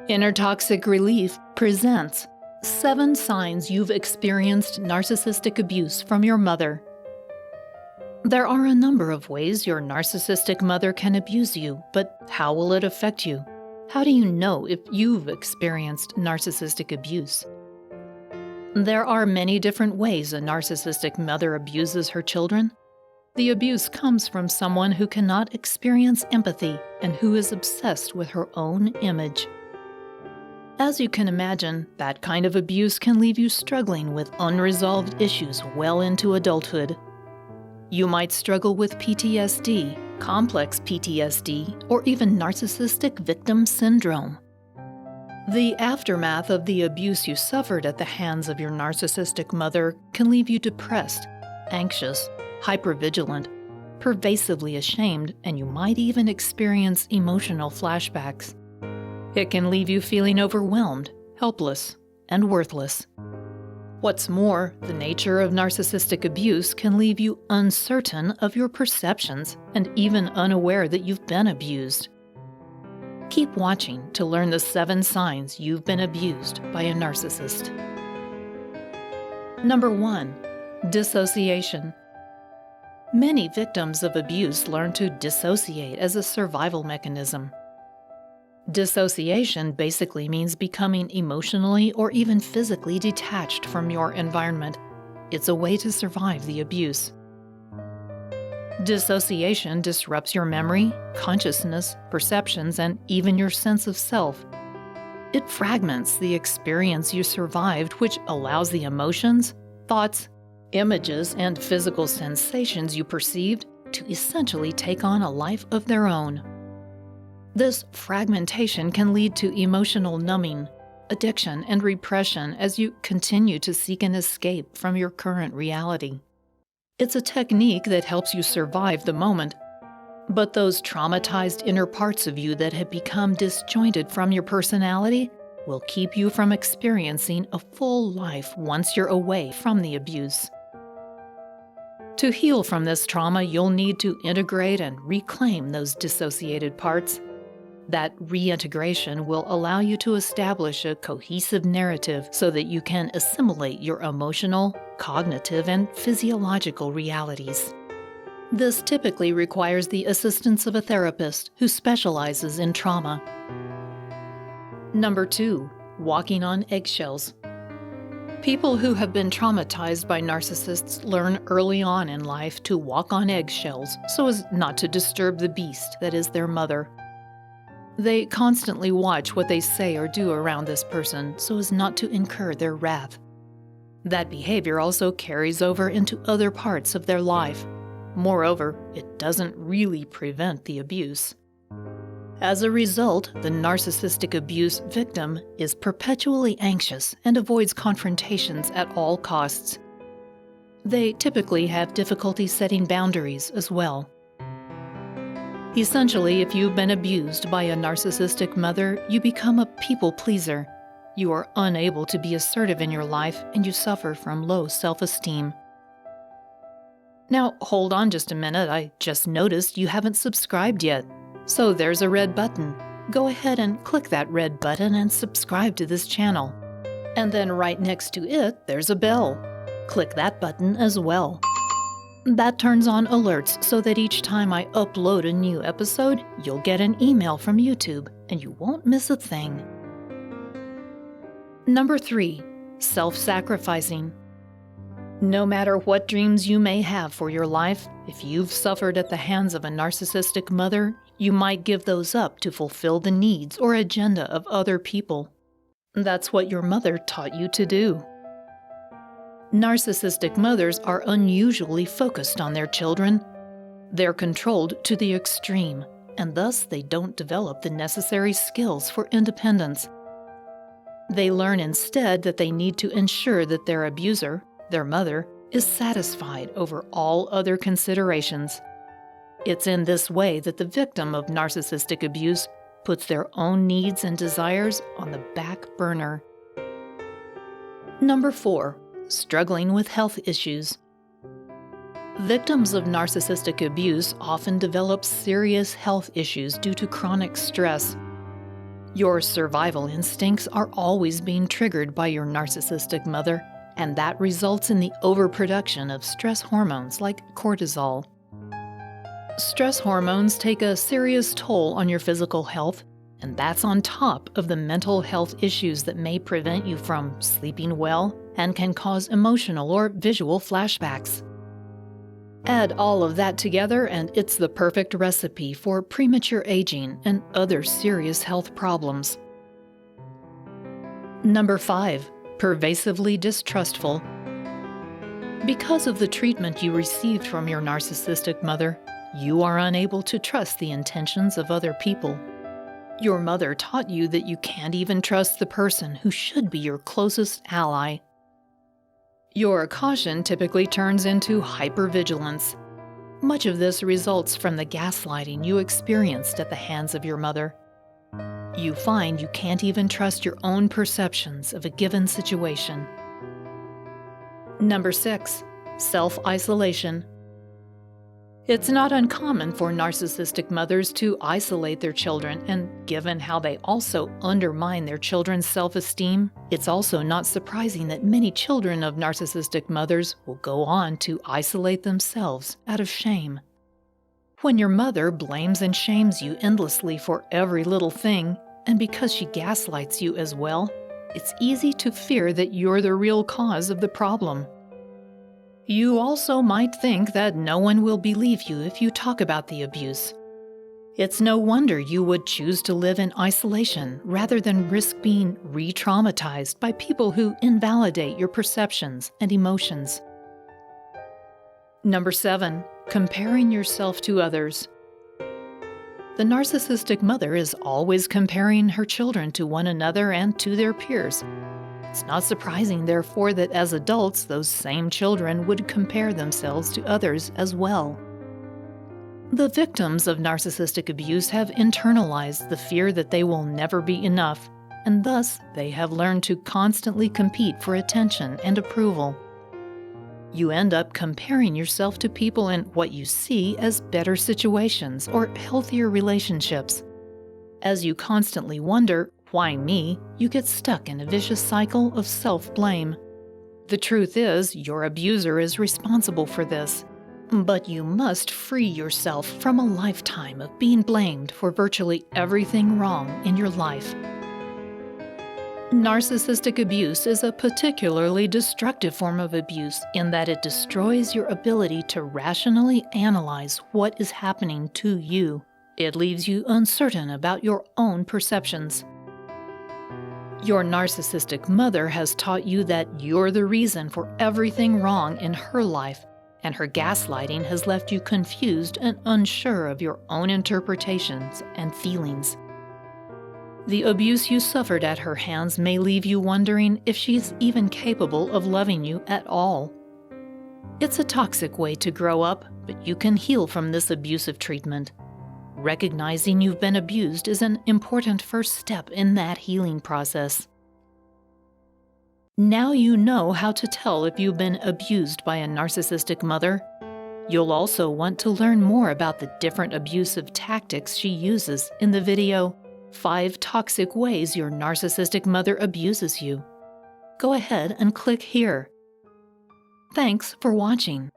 Inner Toxic Relief presents 7 signs you've experienced narcissistic abuse from your mother. There are a number of ways your narcissistic mother can abuse you, but how will it affect you? How do you know if you've experienced narcissistic abuse? There are many different ways a narcissistic mother abuses her children. The abuse comes from someone who cannot experience empathy and who is obsessed with her own image. As you can imagine, that kind of abuse can leave you struggling with unresolved issues well into adulthood. You might struggle with PTSD, complex PTSD, or even narcissistic victim syndrome. The aftermath of the abuse you suffered at the hands of your narcissistic mother can leave you depressed, anxious, hypervigilant, pervasively ashamed, and you might even experience emotional flashbacks. It can leave you feeling overwhelmed, helpless, and worthless. What's more, the nature of narcissistic abuse can leave you uncertain of your perceptions and even unaware that you've been abused. Keep watching to learn the 7 signs you've been abused by a narcissist. Number 1. Dissociation. Many victims of abuse learn to dissociate as a survival mechanism. Dissociation basically means becoming emotionally or even physically detached from your environment. It's a way to survive the abuse. Dissociation disrupts your memory, consciousness, perceptions, and even your sense of self. It fragments the experience you survived, which allows the emotions, thoughts, images, and physical sensations you perceived to essentially take on a life of their own. This fragmentation can lead to emotional numbing, addiction, and repression as you continue to seek an escape from your current reality. It's a technique that helps you survive the moment, but those traumatized inner parts of you that have become disjointed from your personality will keep you from experiencing a full life once you're away from the abuse. To heal from this trauma, you'll need to integrate and reclaim those dissociated parts. That reintegration will allow you to establish a cohesive narrative so that you can assimilate your emotional, cognitive, and physiological realities. This typically requires the assistance of a therapist who specializes in trauma. Number 2. Walking on eggshells. People who have been traumatized by narcissists learn early on in life to walk on eggshells so as not to disturb the beast that is their mother. They constantly watch what they say or do around this person so as not to incur their wrath. That behavior also carries over into other parts of their life. Moreover, it doesn't really prevent the abuse. As a result, the narcissistic abuse victim is perpetually anxious and avoids confrontations at all costs. They typically have difficulty setting boundaries as well. Essentially, if you've been abused by a narcissistic mother, you become a people pleaser. You are unable to be assertive in your life, and you suffer from low self-esteem. Now, hold on just a minute. I just noticed you haven't subscribed yet. So there's a red button. Go ahead and click that red button and subscribe to this channel. And then right next to it, there's a bell. Click that button as well. That turns on alerts so that each time I upload a new episode, you'll get an email from YouTube and you won't miss a thing. Number 3. Self-sacrificing. No matter what dreams you may have for your life, if you've suffered at the hands of a narcissistic mother, you might give those up to fulfill the needs or agenda of other people. That's what your mother taught you to do. Narcissistic mothers are unusually focused on their children. They're controlled to the extreme, and thus they don't develop the necessary skills for independence. They learn instead that they need to ensure that their abuser, their mother, is satisfied over all other considerations. It's in this way that the victim of narcissistic abuse puts their own needs and desires on the back burner. Number 4. Struggling with health issues. Victims of narcissistic abuse often develop serious health issues due to chronic stress. Your survival instincts are always being triggered by your narcissistic mother, and that results in the overproduction of stress hormones like cortisol. Stress hormones take a serious toll on your physical health, and that's on top of the mental health issues that may prevent you from sleeping well and can cause emotional or visual flashbacks. Add all of that together and it's the perfect recipe for premature aging and other serious health problems. Number 5. Pervasively distrustful. Because of the treatment you received from your narcissistic mother, you are unable to trust the intentions of other people. Your mother taught you that you can't even trust the person who should be your closest ally. Your caution typically turns into hypervigilance. Much of this results from the gaslighting you experienced at the hands of your mother. You find you can't even trust your own perceptions of a given situation. Number 6. Self-isolation. It's not uncommon for narcissistic mothers to isolate their children, and given how they also undermine their children's self-esteem, it's also not surprising that many children of narcissistic mothers will go on to isolate themselves out of shame. When your mother blames and shames you endlessly for every little thing, and because she gaslights you as well, it's easy to fear that you're the real cause of the problem. You also might think that no one will believe you if you talk about the abuse. It's no wonder you would choose to live in isolation rather than risk being re-traumatized by people who invalidate your perceptions and emotions. Number 7. Comparing yourself to others. The narcissistic mother is always comparing her children to one another and to their peers. It's not surprising, therefore, that as adults, those same children would compare themselves to others as well. The victims of narcissistic abuse have internalized the fear that they will never be enough, and thus they have learned to constantly compete for attention and approval. You end up comparing yourself to people in what you see as better situations or healthier relationships. As you constantly wonder, why me, you get stuck in a vicious cycle of self-blame. The truth is, your abuser is responsible for this. But you must free yourself from a lifetime of being blamed for virtually everything wrong in your life. Narcissistic abuse is a particularly destructive form of abuse in that it destroys your ability to rationally analyze what is happening to you. It leaves you uncertain about your own perceptions. Your narcissistic mother has taught you that you're the reason for everything wrong in her life, and her gaslighting has left you confused and unsure of your own interpretations and feelings. The abuse you suffered at her hands may leave you wondering if she's even capable of loving you at all. It's a toxic way to grow up, but you can heal from this abusive treatment. Recognizing you've been abused is an important first step in that healing process. Now you know how to tell if you've been abused by a narcissistic mother. You'll also want to learn more about the different abusive tactics she uses in the video, 5 Toxic Ways Your Narcissistic Mother Abuses You. Go ahead and click here. Thanks for watching.